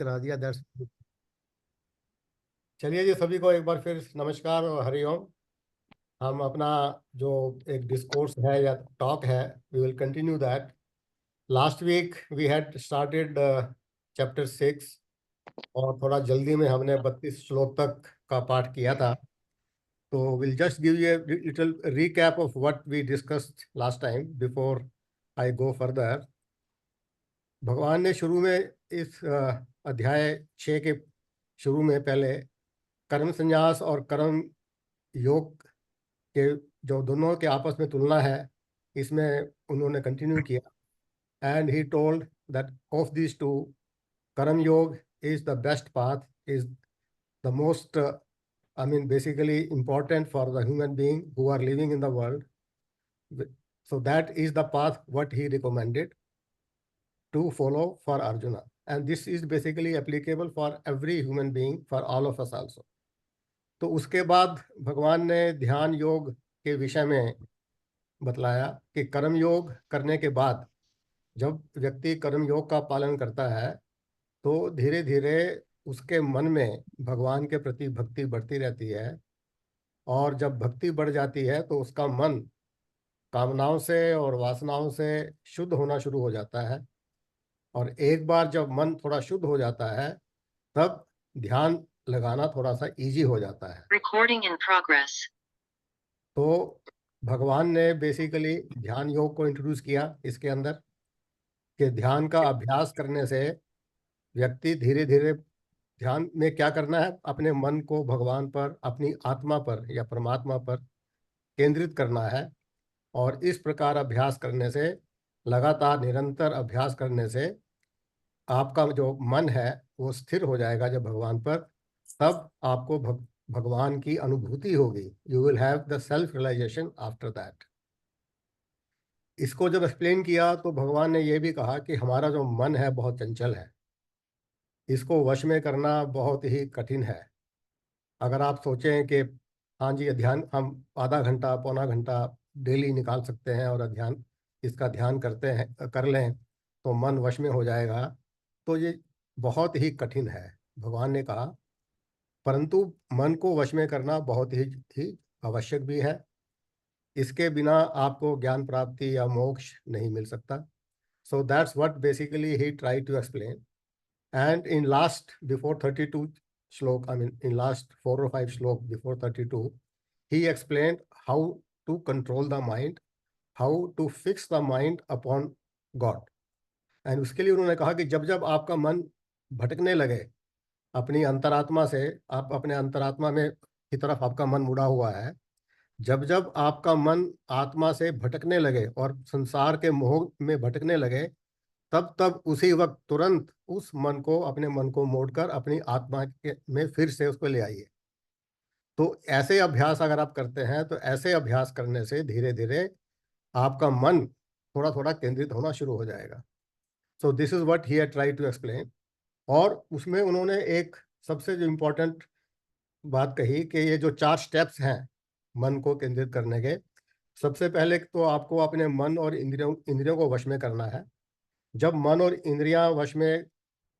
करा दिया। दैट्स चलिए जी, सभी को एक बार फिर नमस्कार और हरिओम। हम अपना जो एक डिस्कोर्स है या टॉक है, we will continue that. Last week we had started chapter 6 और थोड़ा जल्दी में हमने 32 श्लोक तक का पाठ किया था। तो will just give you little recap of what we discussed last time before I go further. भगवान ने शुरू में इस अध्याय 6 के शुरू में पहले कर्म संन्यास और कर्म योग के जो दोनों के आपस में तुलना है, इसमें उन्होंने कंटिन्यू किया। And he told that of this two, karma yoga is the best path, is the most I mean basically important for the human being who are living in the world. So that is the path what he recommended to follow for Arjuna, and this is basically applicable for every human being, for all of us also. तो उसके बाद भगवान ने ध्यान योग के विषय में बतलाया कि कर्म योग करने के बाद जब व्यक्ति कर्म योग का पालन करता है तो धीरे धीरे उसके मन में भगवान के प्रति भक्ति बढ़ती रहती है, और जब भक्ति बढ़ जाती है तो उसका मन कामनाओं से और वासनाओं से शुद्ध होना शुरू हो जाता है। और एक बार जब मन थोड़ा शुद्ध हो जाता है तब ध्यान लगाना थोड़ा सा इजी हो जाता है। Recording in progress. तो भगवान ने बेसिकली ध्यान योग को इंट्रोड्यूस किया इसके अंदर, कि ध्यान का अभ्यास करने से व्यक्ति धीरे धीरे ध्यान में क्या करना है, अपने मन को भगवान पर, अपनी आत्मा पर या परमात्मा पर केंद्रित करना है। और इस प्रकार अभ्यास करने से, लगातार निरंतर अभ्यास करने से आपका जो मन है वो स्थिर हो जाएगा जब भगवान पर, तब आपको भगवान की अनुभूति होगी। You will have the self realisation after that. इसको जब एक्सप्लेन किया तो भगवान ने ये भी कहा कि हमारा जो मन है बहुत चंचल है, इसको वश में करना बहुत ही कठिन है। अगर आप सोचें कि हाँ जी ध्यान हम आधा घंटा पौना घंटा डेली निकाल सकते हैं और इसका ध्यान करते हैं, कर लें तो मन वश में हो जाएगा, तो ये बहुत ही कठिन है, भगवान ने कहा। परंतु मन को वश में करना बहुत ही आवश्यक भी है। इसके बिना आपको ज्ञान प्राप्ति या मोक्ष नहीं मिल सकता। So that's what basically he try to explain. And in last, before 32 shlok, I mean in last 4 or 5 shlok before 32, he explained how to control the mind, how to fix the mind upon God. And उसके लिए उन्होंने कहा कि जब जब आपका मन भटकने लगे अपनी अंतरात्मा से, आप अपने अंतरात्मा में की तरफ आपका मन मुड़ा हुआ है, जब जब आपका मन आत्मा से भटकने लगे और संसार के मोह में भटकने लगे, तब तब उसी वक्त तुरंत उस मन को, अपने मन को मोड़कर अपनी आत्मा में फिर से उसको ले आइए। तो ऐसे अभ्यास अगर आप करते हैं तो ऐसे अभ्यास करने से धीरे धीरे आपका मन थोड़ा थोड़ा केंद्रित होना शुरू हो जाएगा। So this is what he had tried to explain. और उसमें उन्होंने एक सबसे जो इम्पोर्टेंट बात कही कि ये जो 4 स्टेप्स हैं मन को केंद्रित करने के, सबसे पहले तो आपको अपने मन और इंद्रियों को वश में करना है। जब मन और इंद्रियां वश में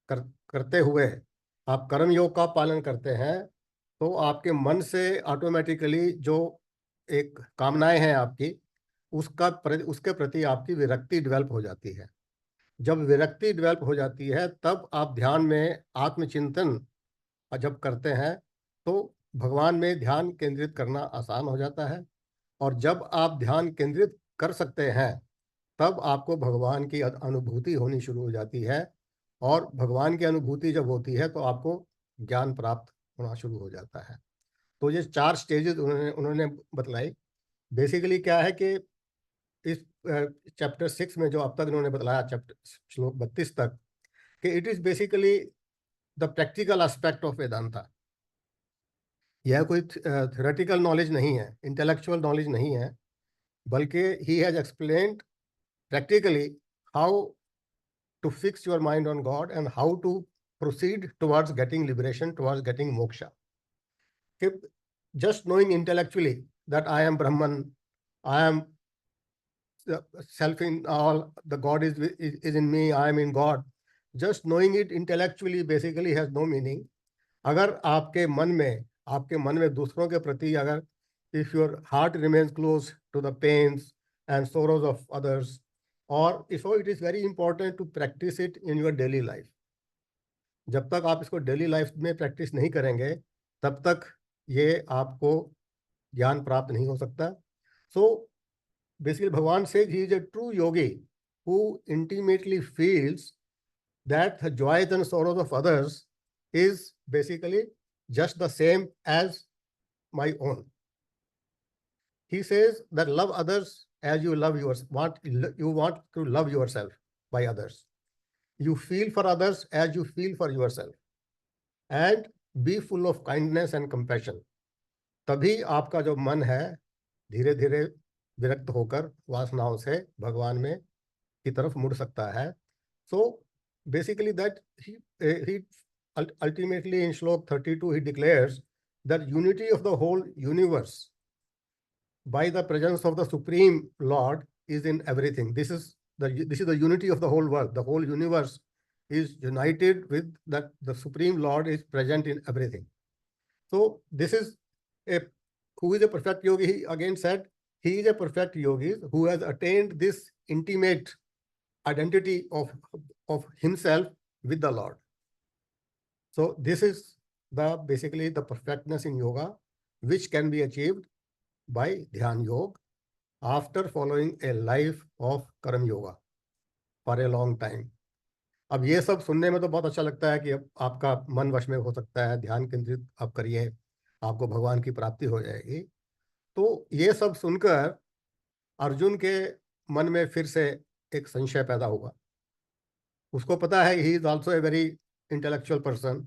करते हुए आप कर्म योग का पालन करते हैं तो आपके मन से ऑटोमेटिकली जो एक कामनाएं हैं आपकी, उसके प्रति आपकी विरक्ति डेवलप हो जाती है। जब विरक्ति डेवलप हो जाती है तब आप ध्यान में आत्मचिंतन जब करते हैं तो भगवान में ध्यान केंद्रित करना आसान हो जाता है। और जब आप ध्यान केंद्रित कर सकते हैं तब आपको भगवान की अनुभूति होनी शुरू हो जाती है। और भगवान की अनुभूति जब होती है तो आपको ज्ञान प्राप्त होना शुरू हो जाता है। तो ये 4 स्टेजेस उन्होंने बतलाई। बेसिकली क्या है कि इस चैप्टर 6 में जो अब तक इन्होंने बतलाया, चैप्टर श्लोक 32 तक, कि it is basically the practical aspect of Vedanta. यह कोई थ्योरेटिकल नॉलेज नहीं है, इंटेलेक्चुअल नॉलेज नहीं है, बल्कि he has explained practically how to fix your mind on God and how to proceed towards getting liberation, towards getting moksha. Just knowing intellectually that I am Brahman, I am self in all, the God is in me, I am in God, just knowing it intellectually basically has no meaning. अगर आपके मन में दूसरों के प्रति अगर if your heart remains close to the pains and sorrows of others, और so it is very important to practise it in your daily life. जब तक आप इसको डेली लाइफ में प्रैक्टिस नहीं करेंगे तब तक ये आपको ज्ञान प्राप्त नहीं हो सकता। सो बेसिकली भगवान से he is a true Yogi who intimately feels that the joys and sorrows of others is basically just the same as my own. He says that love others as you love yours. You want to love yourself by others. You feel for others as you feel for yourself, and be full of kindness and compassion. तभी आपका जो मन है धीरे धीरे विरक्त होकर वासनाओं से भगवान में की तरफ मुड़ सकता है। So basically that he ultimately in Shlok 32 he declares that unity of the whole universe by the presence of the Supreme Lord is in everything. This is the unity of the whole world. The whole universe is united with that the Supreme Lord is present in everything. So this is a who is a perfect yogi. He again said he is a perfect yogi who has attained this intimate identity of himself with the Lord. So this is basically the perfectness in yoga, which can be achieved by Dhyan Yoga after following a life of Karam Yoga for a long time. अब ये सब सुनने में तो बहुत अच्छा लगता है कि अब आपका मन वश में हो सकता है, ध्यान केंद्रित आप करिए, आपको भगवान की प्राप्ति हो जाएगी। तो ये सब सुनकर अर्जुन के मन में फिर से एक संशय पैदा हुआ। उसको पता है he is also a very intellectual person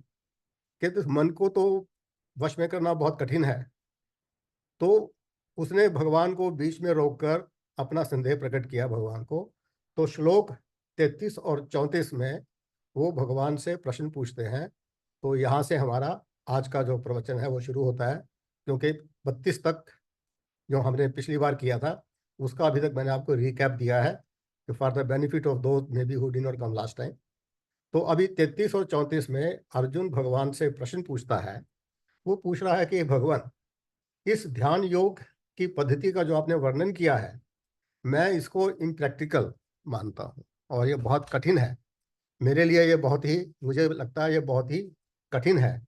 कि इस मन को तो वश में करना बहुत कठिन है। तो उसने भगवान को बीच में रोककर अपना संदेह प्रकट किया भगवान को। तो श्लोक 33 और 34 में वो भगवान से प्रश्न पूछते हैं। तो यहाँ से हमारा आज का जो प्रवचन है वो शुरू होता है, क्योंकि 32 तक जो हमने पिछली बार किया था उसका अभी तक मैंने आपको रिकैप दिया है, for the benefit of those may be who did not come last time. तो अभी 33 और 34 में अर्जुन भगवान से प्रश्न पूछता है। वो पूछ रहा है कि भगवान, इस ध्यान योग की पद्धति का जो आपने वर्णन किया है, मैं इसको इम्प्रैक्टिकल मानता हूँ और ये बहुत कठिन है मेरे लिए। ये बहुत ही, मुझे लगता है ये बहुत ही कठिन है।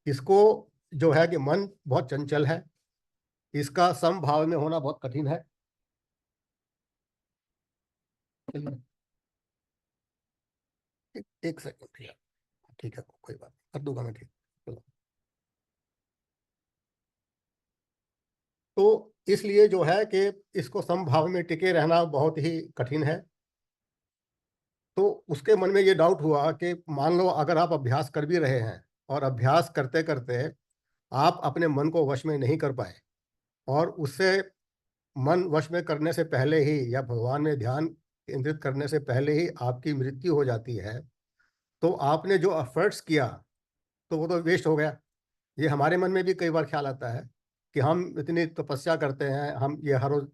इसको जो है कि मन बहुत चंचल है, इसका समभाव में होना बहुत कठिन है। एक सेकंड, ठीक है, कोई बात नहीं, कर दूंगा मैं, ठीक। तो इसलिए जो है कि इसको समभाव में टिके रहना बहुत ही कठिन है। तो उसके मन में ये डाउट हुआ कि मान लो अगर आप अभ्यास कर भी रहे हैं और अभ्यास करते करते आप अपने मन को वश में नहीं कर पाए, और उससे मन वश में करने से पहले ही या भगवान में ध्यान केंद्रित करने से पहले ही आपकी मृत्यु हो जाती है, तो आपने जो एफर्ट्स किया तो वो तो वेस्ट हो गया। ये हमारे मन में भी कई बार ख्याल आता है कि हम इतनी तपस्या करते हैं, हम ये हर रोज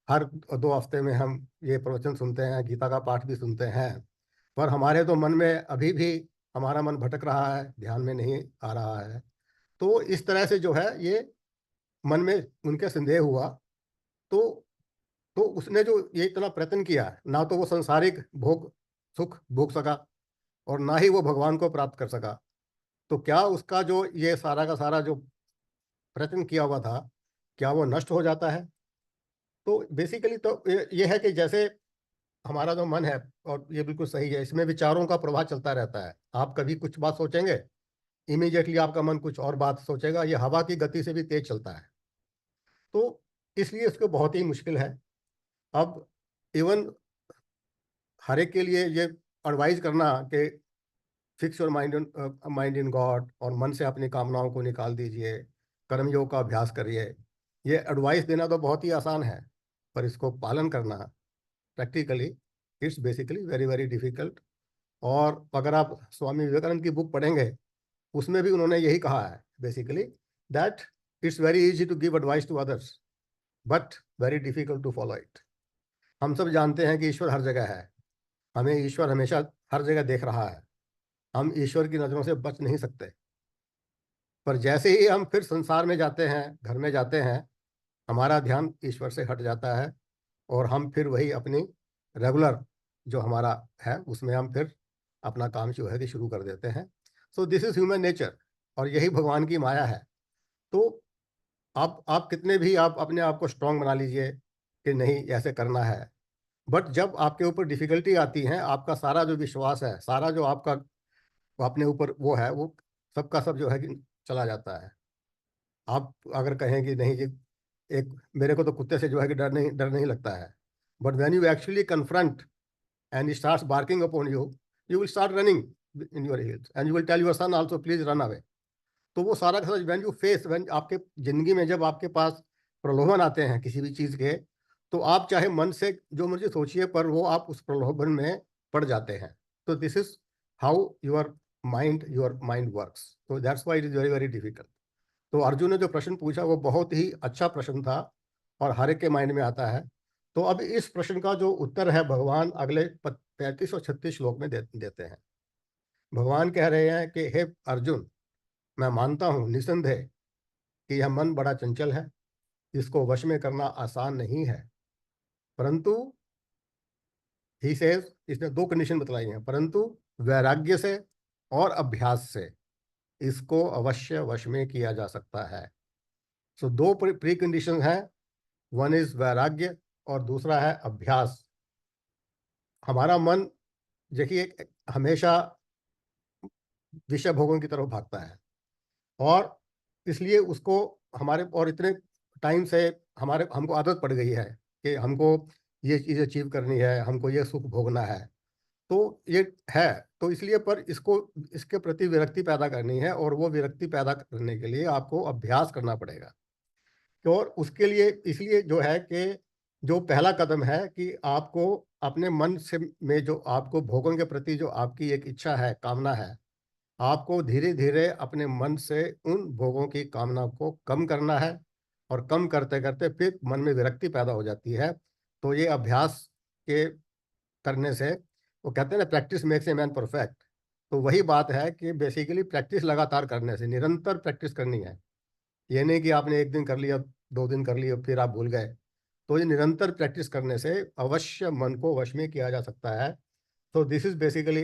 हर 2 हफ्ते में हम ये प्रवचन सुनते हैं, गीता का पाठ भी सुनते हैं, पर हमारे तो मन में अभी भी हमारा मन भटक रहा है, ध्यान में नहीं आ रहा है। तो इस तरह से जो है ये मन में उनके संदेह हुआ। तो तो उसने जो ये इतना प्रयत्न किया, ना तो वो सांसारिक भोग सुख भोग सका और ना ही वो भगवान को प्राप्त कर सका, तो क्या उसका जो ये सारा का सारा जो प्रयत्न किया हुआ था, क्या वो नष्ट हो जाता है? तो बेसिकली तो ये है कि जैसे हमारा जो मन है, और ये बिल्कुल सही है, इसमें विचारों का प्रवाह चलता रहता है। आप कभी कुछ बात सोचेंगे, इमीडिएटली आपका मन कुछ और बात सोचेगा। ये हवा की गति से भी तेज चलता है। तो इसलिए इसको बहुत ही मुश्किल है। अब इवन हर एक के लिए ये एडवाइज करना कि fix your mind in God, और मन से अपनी कामनाओं को निकाल दीजिए, कर्म योग का अभ्यास करिए, ये एडवाइस देना तो बहुत ही आसान है, पर इसको पालन करना practically it's basically very very difficult. और अगर आप स्वामी विवेकानंद की बुक पढ़ेंगे, उसमें भी उन्होंने यही कहा है basically, that it's very easy to give advice to others but very difficult to follow it. हम सब जानते हैं कि ईश्वर हर जगह है, हमें ईश्वर हमेशा हर जगह देख रहा है, हम ईश्वर की नज़रों से बच नहीं सकते। पर जैसे ही हम फिर संसार में जाते हैं, घर में जाते हैं, हमारा ध्यान ईश्वर से हट जाता है और हम फिर वही अपनी रेगुलर जो हमारा है उसमें हम फिर अपना काम जो है कि शुरू कर देते हैं। सो दिस इज ह्यूमन नेचर, और यही भगवान की माया है। तो आप कितने भी आप अपने आप को स्ट्रांग बना लीजिए कि नहीं ऐसे करना है, बट जब आपके ऊपर डिफिकल्टी आती है, आपका सारा जो विश्वास है, सारा जो आपका अपने ऊपर वो है, वो सबका सब जो है कि चला जाता है। आप अगर कहें कि नहीं जी, एक मेरे को तो कुत्ते से जो है कि डर नहीं लगता है, but when you actually confront and he starts barking upon you, you will start running in your heels and you will tell your son also please run away. तो वो सारा का सारा when you face, when आपके जिंदगी में जब आपके पास प्रलोभन आते हैं किसी भी चीज के, तो आप चाहे मन से जो मर्जी सोचिए, पर वो आप उस प्रलोभन में पड़ जाते हैं। तो this is how your mind works, तो that's why it is very very difficult. तो अर्जुन ने जो प्रश्न पूछा वो बहुत ही अच्छा प्रश्न था और हर एक के माइंड में आता है। तो अब इस प्रश्न का जो उत्तर है भगवान अगले 35 और 36 श्लोक में देते हैं। भगवान कह रहे हैं कि हे अर्जुन, मैं मानता हूं निसंदेह कि यह मन बड़ा चंचल है, इसको वश में करना आसान नहीं है, परंतु ही सेज, इसने दो कंडीशन बतलाई हैं, परंतु वैराग्य से और अभ्यास से इसको अवश्य वश में किया जा सकता है। सो दो प्री कंडीशन हैं, वन इज वैराग्य और दूसरा है अभ्यास। हमारा मन देखिए हमेशा विषय भोगों की तरफ भागता है, और इसलिए उसको हमारे और इतने टाइम से हमको आदत पड़ गई है कि हमको ये चीज़ अचीव करनी है, हमको ये सुख भोगना है। तो ये है, तो इसलिए पर इसको इसके प्रति विरक्ति पैदा करनी है, और वो विरक्ति पैदा करने के लिए आपको अभ्यास करना पड़ेगा। और उसके लिए इसलिए जो है कि जो पहला कदम है कि आपको अपने मन से में जो आपको भोगों के प्रति जो आपकी एक इच्छा है, कामना है, आपको धीरे धीरे अपने मन से उन भोगों की कामना को कम करना है, और कम करते करते फिर मन में विरक्ति पैदा हो जाती है। तो ये अभ्यास के करने से, वो कहते हैं ना practice makes a man perfect. तो वही बात है कि बेसिकली प्रैक्टिस लगातार करने से, निरंतर प्रैक्टिस करनी है। ये नहीं कि आपने एक दिन कर लिया, 2 दिन कर लिया, फिर आप भूल गए। तो ये निरंतर प्रैक्टिस करने से अवश्य मन को वश में किया जा सकता है। तो this is basically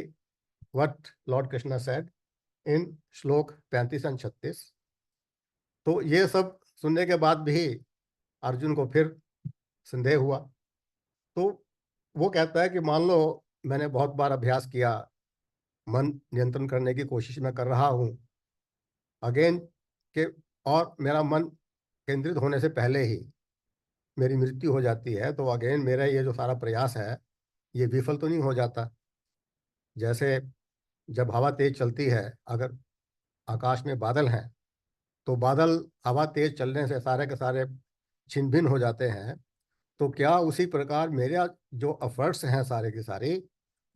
what Lord Krishna said in श्लोक 35 और 36। तो ये सब सुनने के बाद भी अर्जुन को फिर संदेह हुआ। तो वो कहता है कि मान लो मैंने बहुत बार अभ्यास किया, मन नियंत्रण करने की कोशिश मैं कर रहा हूँ अगेन के, और मेरा मन केंद्रित होने से पहले ही मेरी मृत्यु हो जाती है, तो अगेन मेरा ये जो सारा प्रयास है ये विफल तो नहीं हो जाता। जैसे जब हवा तेज चलती है, अगर आकाश में बादल हैं, तो बादल हवा तेज चलने से सारे के सारे छिन भिन हो जाते हैं। तो क्या उसी प्रकार मेरे जो एफर्ट्स हैं सारे के सारे,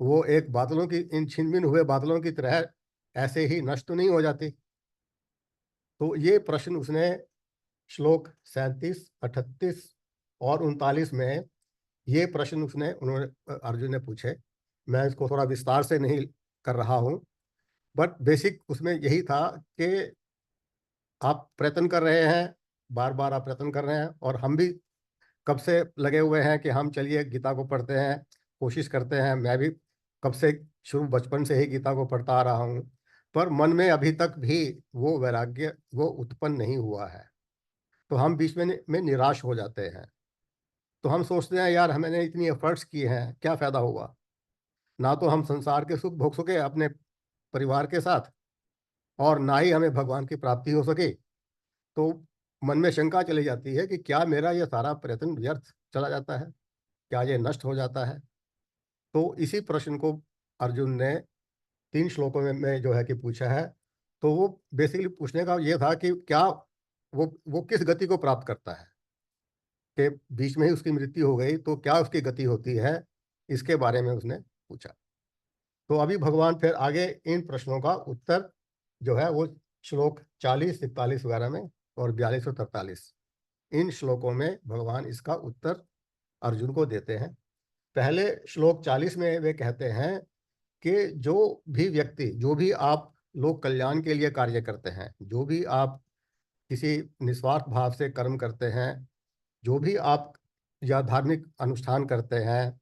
वो एक बादलों की, इन छिन भिन हुए बादलों की तरह ऐसे ही नष्ट तो नहीं हो जाती? तो ये प्रश्न उसने श्लोक 37, 38 और 39 में ये प्रश्न उन्होंने अर्जुन ने पूछे। मैं इसको थोड़ा विस्तार से नहीं कर रहा हूँ, बट बेसिक उसमें यही था कि आप प्रयत्न कर रहे हैं, बार बार आप प्रयत्न कर रहे हैं, और हम भी कब से लगे हुए हैं कि हम चलिए गीता को पढ़ते हैं, कोशिश करते हैं। मैं भी कब से शुरू बचपन से ही गीता को पढ़ता आ रहा हूँ, पर मन में अभी तक भी वो वैराग्य वो उत्पन्न नहीं हुआ है। तो हम बीच में निराश हो जाते हैं। तो हम सोचते हैं यार हमने इतनी एफर्ट्स किए हैं, क्या फ़ायदा हुआ? ना तो हम संसार के सुख भोग सके अपने परिवार के साथ, और ना ही हमें भगवान की प्राप्ति हो सके। तो मन में शंका चली जाती है कि क्या मेरा ये सारा प्रयत्न व्यर्थ चला जाता है, क्या ये नष्ट हो जाता है? तो इसी प्रश्न को अर्जुन ने 3 श्लोकों में जो है कि पूछा है। तो वो बेसिकली पूछने का ये था कि क्या वो किस गति को प्राप्त करता है, कि बीच में ही उसकी मृत्यु हो गई तो क्या उसकी गति होती है, इसके बारे में उसने पूछा। तो अभी भगवान फिर आगे इन प्रश्नों का उत्तर जो है वो श्लोक 40, 41 वगैरह में, और 42 और 43, इन श्लोकों में भगवान इसका उत्तर अर्जुन को देते हैं। पहले श्लोक 40 में वे कहते हैं कि जो भी व्यक्ति, जो भी आप लोग कल्याण के लिए कार्य करते हैं, जो भी आप किसी निस्वार्थ भाव से कर्म करते हैं, जो भी आप या धार्मिक अनुष्ठान करते हैं,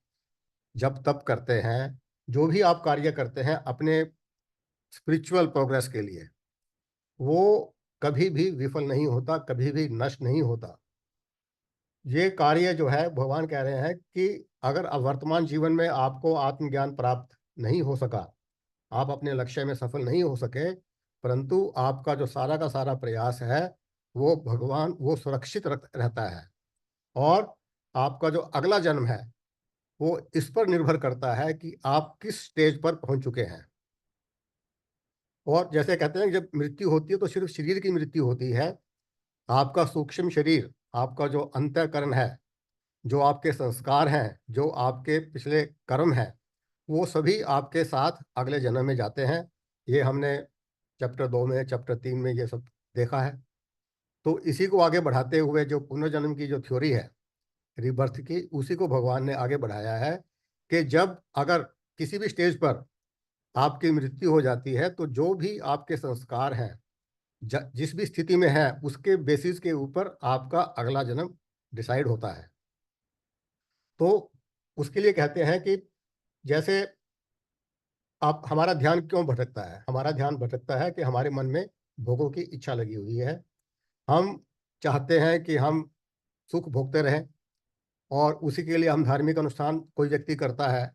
जप तप करते हैं, जो भी आप कार्य करते हैं अपने स्पिरिचुअल प्रोग्रेस के लिए, वो कभी भी विफल नहीं होता, कभी भी नष्ट नहीं होता। ये कार्य जो है, भगवान कह रहे हैं कि अगर अब वर्तमान जीवन में आपको आत्मज्ञान प्राप्त नहीं हो सका, आप अपने लक्ष्य में सफल नहीं हो सके, परंतु आपका जो सारा का सारा प्रयास है वो भगवान वो सुरक्षित रहता है। और आपका जो अगला जन्म है वो इस पर निर्भर करता है कि आप किस स्टेज पर पहुंच चुके हैं। और जैसे कहते हैं जब मृत्यु होती है तो सिर्फ शरीर की मृत्यु होती है, आपका सूक्ष्म शरीर, आपका जो अंतःकरण है, जो आपके संस्कार हैं, जो आपके पिछले कर्म हैं, वो सभी आपके साथ अगले जन्म में जाते हैं। ये हमने चैप्टर 2 में, चैप्टर 3 में ये सब देखा है। तो इसी को आगे बढ़ाते हुए जो पुनर्जन्म की जो थ्योरी है रीबर्थ की, उसी को भगवान ने आगे बढ़ाया है कि जब अगर किसी भी स्टेज पर आपकी मृत्यु हो जाती है तो जो भी आपके संस्कार हैं, जिस भी स्थिति में है, उसके बेसिस के ऊपर आपका अगला जन्म डिसाइड होता है। तो उसके लिए कहते हैं कि जैसे आप, हमारा ध्यान क्यों भटकता है? हमारा ध्यान भटकता है कि हमारे मन में भोगों की इच्छा लगी हुई है। हम चाहते हैं कि हम सुख भोगते रहें, और उसी के लिए हम धार्मिक अनुष्ठान कोई व्यक्ति करता है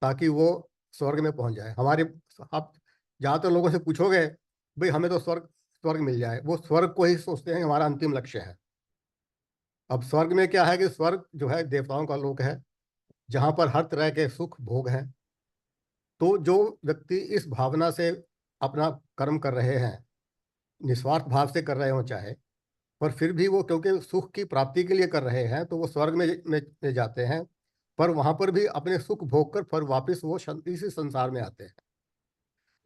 ताकि वो स्वर्ग में पहुंच जाए। हमारे, आप ज़्यादातर लोगों से पूछोगे भाई हमें तो स्वर्ग स्वर्ग मिल जाए, वो स्वर्ग को ही सोचते हैं हमारा अंतिम लक्ष्य है। अब स्वर्ग में क्या है कि स्वर्ग जो है देवताओं का लोक है, जहाँ पर हर तरह के सुख भोग हैं। तो जो व्यक्ति इस भावना से अपना कर्म कर रहे हैं, निस्वार्थ भाव से कर रहे हो चाहे, पर फिर भी वो क्योंकि सुख की प्राप्ति के लिए कर रहे हैं तो वो स्वर्ग में जाते हैं, पर वहां पर भी अपने सुख भोग कर फिर वापस वो इसी संसार में आते हैं।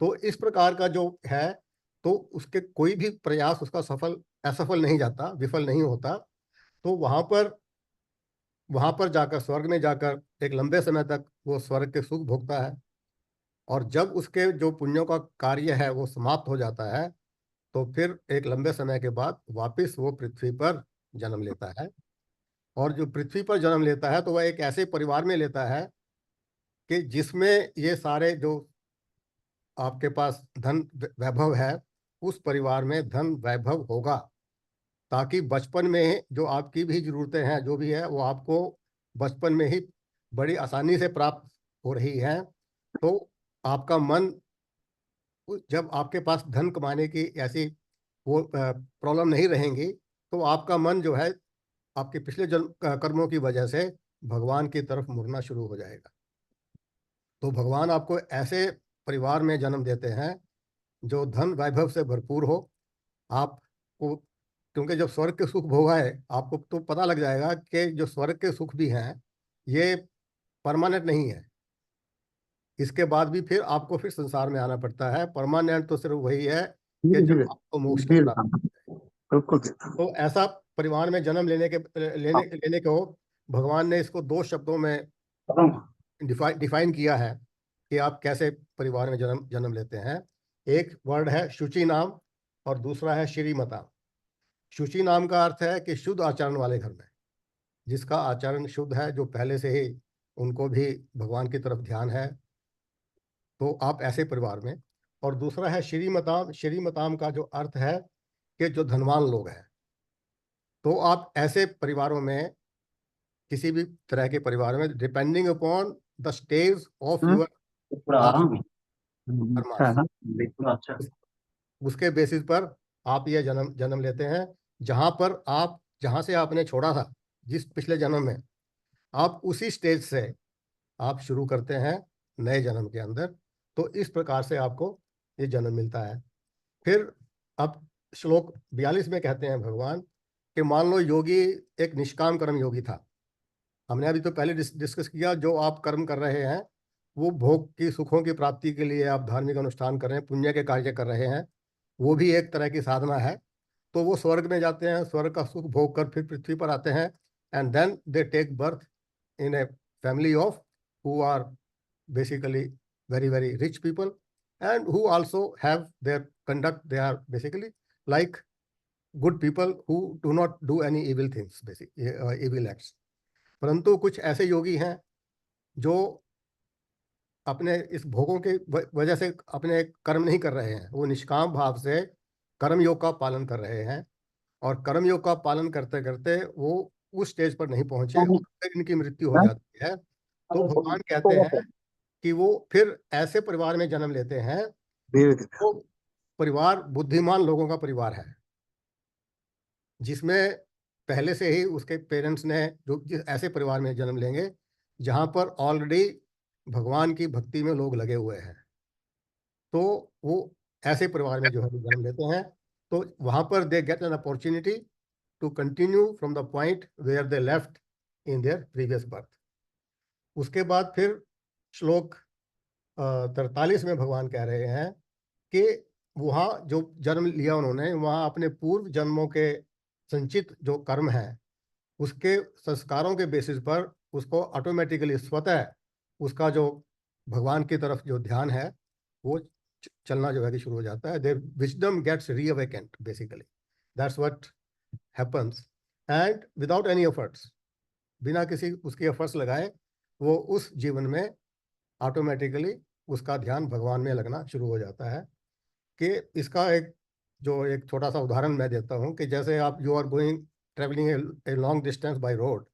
तो इस प्रकार का जो है, तो उसके कोई भी प्रयास उसका असफल नहीं जाता, विफल नहीं होता। तो वहां पर जाकर, स्वर्ग में जाकर एक लंबे समय तक वो स्वर्ग के सुख भोगता है। और जब उसके जो पुण्यों का कार्य है वो समाप्त हो जाता है, तो फिर एक लंबे समय के बाद वापस वो पृथ्वी पर जन्म लेता है। और जो पृथ्वी पर जन्म लेता है तो वह एक ऐसे परिवार में लेता है कि जिसमें ये सारे जो आपके पास धन वैभव है, उस परिवार में धन वैभव होगा, ताकि बचपन में जो आपकी भी जरूरतें हैं जो भी है वो आपको बचपन में ही बड़ी आसानी से प्राप्त हो रही है। तो आपका मन, जब आपके पास धन कमाने की ऐसी वो प्रॉब्लम नहीं रहेंगी, तो आपका मन जो है आपके पिछले जन्म कर्मों की वजह से भगवान की तरफ मुड़ना शुरू हो जाएगा। तो भगवान आपको ऐसे परिवार में जन्म देते हैं जो धन वैभव से भरपूर हो। आपको, क्योंकि जब स्वर्ग के सुख भोगा है, आपको तो पता लग जाएगा कि जो स्वर्ग के सुख भी हैं ये परमानेंट नहीं है। इसके बाद भी फिर आपको फिर संसार में आना पड़ता है। परमानेंट तो सिर्फ वही है कि धीरे जब धीरे आपको मोक्ष की धीरे प्राप्ति है। बिल्कुल। तो ऐसा परिवार में जन्म लेने को भगवान ने इसको दो शब्दों में डिफाइन किया है कि आप कैसे परिवार में जन्म जन्म लेते हैं। एक वर्ड है शुचि नाम, और दूसरा है श्रीमता। शुचि नाम का अर्थ है कि शुद्ध आचरण वाले घर में, जिसका आचरण शुद्ध है, जो पहले से ही उनको भी भगवान की तरफ ध्यान है, तो आप ऐसे परिवार में। और दूसरा है श्रीमताम। श्रीमताम का जो अर्थ है कि जो धनवान लोग हैं, तो आप ऐसे परिवारों में, किसी भी तरह के परिवार में, depending upon the stage of your थोड़ा पास्ट आराम है। अच्छा है कर्मास, ना, बिल्कुल अच्छा। उसके बेसिस पर आप ये जन्म जन्म लेते हैं। जहां पर आप, जहां से आपने छोड़ा था जिस पिछले जन्म में, आप उसी स्टेज से आप शुरू करते हैं नए जन्म के अंदर। तो इस प्रकार से आपको ये जन्म मिलता है। फिर अब श्लोक 42 में कहते हैं भगवान कि मान लो योगी एक निष्काम कर्म योगी था। हमने अभी तो पहले डिस्कस किया, जो आप कर्म कर रहे हैं वो भोग की, सुखों की प्राप्ति के लिए आप धार्मिक अनुष्ठान कर रहे हैं, पुण्य के कार्य कर रहे हैं, वो भी एक तरह की साधना है। तो वो स्वर्ग में जाते हैं, स्वर्ग का सुख भोग कर फिर पृथ्वी पर आते हैं, and then they take birth in a family of who are basically very rich people, and who also have their conduct. They are basically like good people who do not do any evil things, evil acts. परंतु कुछ ऐसे योगी हैं जो अपने इस भोगों के वजह से अपने कर्म नहीं कर रहे हैं, वो निष्काम भाव से कर्म योग का पालन कर रहे हैं, और कर्म योग का पालन करते करते वो उस स्टेज पर नहीं पहुंचे और फिर इनकी मृत्यु हो जाती है। तो भगवान कहते हैं कि वो फिर ऐसे परिवार में जन्म लेते हैं, वो परिवार बुद्धिमान लोगों का परिवार है, जिसमें पहले से ही उसके पेरेंट्स ने जो ऐसे परिवार में जन्म लेंगे जहां पर ऑलरेडी भगवान की भक्ति में लोग लगे हुए हैं, तो वो ऐसे परिवार में जो है जन्म लेते हैं, तो वहां पर they get an opportunity to continue from the point where they left in their previous birth. उसके बाद फिर श्लोक 43 में भगवान कह रहे हैं कि वहाँ जो जन्म लिया उन्होंने, वहाँ अपने पूर्व जन्मों के संचित जो कर्म है उसके संस्कारों के बेसिस पर उसको ऑटोमेटिकली स्वतः उसका जो भगवान की तरफ जो ध्यान है वो चलना जो है कि शुरू हो जाता है। There wisdom gets reawakened, basically that's what happens, and without any efforts, बिना किसी उसके एफर्ट्स लगाए वो उस जीवन में ऑटोमेटिकली उसका ध्यान भगवान में लगना शुरू हो जाता है। कि इसका एक छोटा सा उदाहरण मैं देता हूँ कि जैसे आप you are going travelling a long distance by road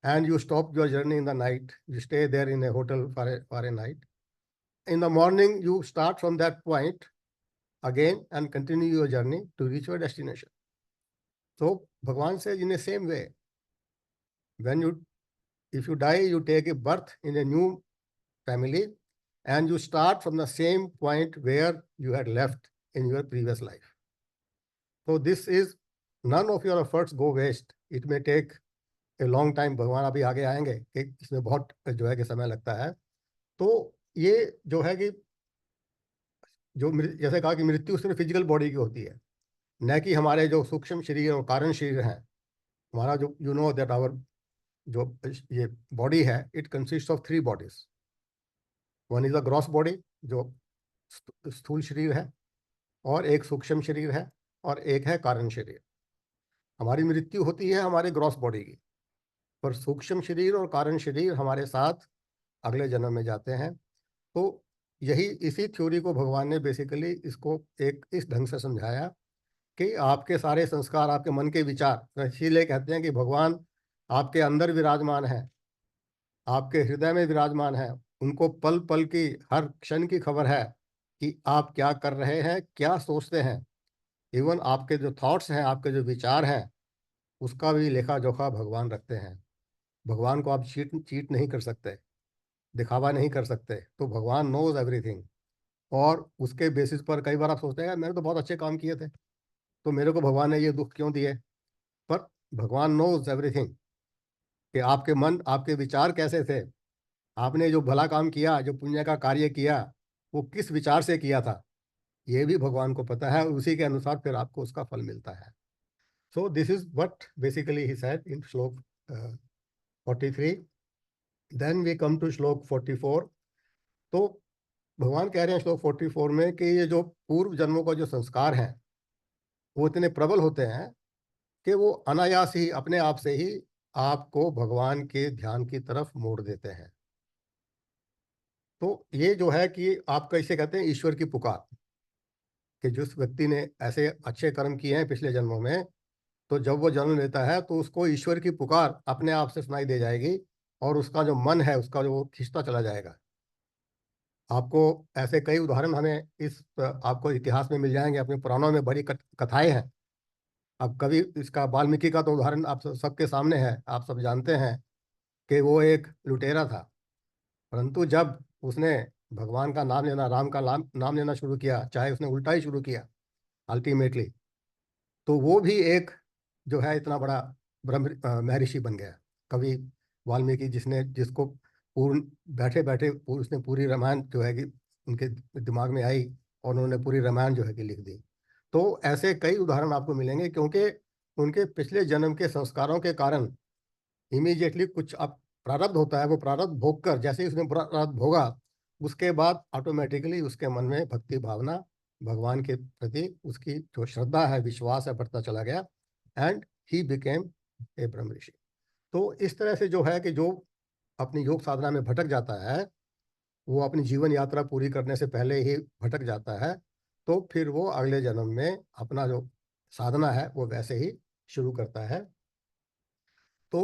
and you stop your journey in the night, you stay there in a hotel for a night. In the morning, you start from that point again and continue your journey to reach your destination. So Bhagavan says in the same way, if you die, you take a birth in a new family and you start from the same point where you had left in your previous life. So this is, none of your efforts go waste. It may take a long time, भगवान अभी आगे आएंगे कि इसमें बहुत जो है कि समय लगता है। तो ये जो है कि जो जैसे कहा कि मृत्यु सिर्फ फिजिकल बॉडी की होती है, न कि हमारे जो सूक्ष्म शरीर और कारण शरीर हैं। हमारा जो यू नो दैट आवर जो ये बॉडी है, it consist of 3 bodies. One is a gross body जो स्थूल शरीर है, और एक सूक्ष्म शरीर है, और एक है कारण शरीर। हमारी मृत्यु होती है हमारे ग्रॉस बॉडी की, पर सूक्ष्म शरीर और कारण शरीर हमारे साथ अगले जन्म में जाते हैं। तो यही इसी थ्योरी को भगवान ने बेसिकली इसको एक इस ढंग से समझाया कि आपके सारे संस्कार, आपके मन के विचार, इसीलिए कहते हैं कि भगवान आपके अंदर विराजमान है, आपके हृदय में विराजमान है, उनको पल पल की, हर क्षण की खबर है कि आप क्या कर रहे हैं, क्या सोचते हैं। इवन आपके जो थॉट्स हैं, आपके जो विचार हैं, उसका भी लेखा जोखा भगवान रखते हैं। भगवान को आप चीट नहीं कर सकते, दिखावा नहीं कर सकते। तो भगवान नोज एवरीथिंग, और उसके बेसिस पर कई बार आप सोचते हैं मैंने तो बहुत अच्छे काम किए थे, तो मेरे को भगवान ने ये दुख क्यों दिए। पर भगवान नोज एवरीथिंग कि आपके मन, आपके विचार कैसे थे, आपने जो भला काम किया, जो पुण्य का कार्य किया, वो किस विचार से किया था, ये भी भगवान को पता है, और उसी के अनुसार फिर आपको उसका फल मिलता है। सो this is what basically he said in श्लोक 43। देन वी कम टू श्लोक 44। तो भगवान कह रहे हैं श्लोक 44 में कि ये जो पूर्व जन्मों का जो संस्कार है वो इतने प्रबल होते हैं कि वो अनायास ही, अपने आप से ही आपको भगवान के ध्यान की तरफ मोड़ देते हैं। तो ये जो है कि आप कैसे कहते हैं ईश्वर की पुकार, कि जिस व्यक्ति ने ऐसे अच्छे कर्म किए हैं पिछले जन्मों में, तो जब वो जन्म लेता है तो उसको ईश्वर की पुकार अपने आप से सुनाई दे जाएगी, और उसका जो मन है उसका जो वो खिंचता चला जाएगा। आपको ऐसे कई उदाहरण हमें आपको इतिहास में मिल जाएंगे, अपने पुराणों में बड़ी कथाएं हैं। अब कभी इसका वाल्मीकि का तो उदाहरण आप सबके सामने है, आप सब जानते हैं कि वो एक लुटेरा था, परंतु जब उसने भगवान का नाम लेना, राम का नाम लेना शुरू किया, चाहे उसने उल्टा ही शुरू किया अल्टीमेटली, तो वो भी एक जो है इतना बड़ा महर्षि बन गया। कवि वाल्मीकि, जिसको पूर्ण बैठे बैठे उसने पूरी रामायण जो है कि उनके दिमाग में आई, और उन्होंने पूरी रामायण जो है कि लिख दी। तो ऐसे कई उदाहरण आपको मिलेंगे, क्योंकि उनके पिछले जन्म के संस्कारों के कारण इमीडिएटली कुछ अब प्रारब्ध होता है, वो प्रारब्ध भोग कर, जैसे ही उसने प्रारब्ध भोगा उसके बाद ऑटोमेटिकली उसके मन में भक्ति भावना भगवान के प्रति उसकी जो श्रद्धा है, विश्वास है, बढ़ता चला गया एंड ही बिकेम ए ब्रह्म ऋषि। तो इस तरह से जो है कि जो अपनी योग साधना में भटक जाता है, वो अपनी जीवन यात्रा पूरी करने से पहले ही भटक जाता है, तो फिर वो अगले जन्म में अपना जो साधना है वो वैसे ही शुरू करता है। तो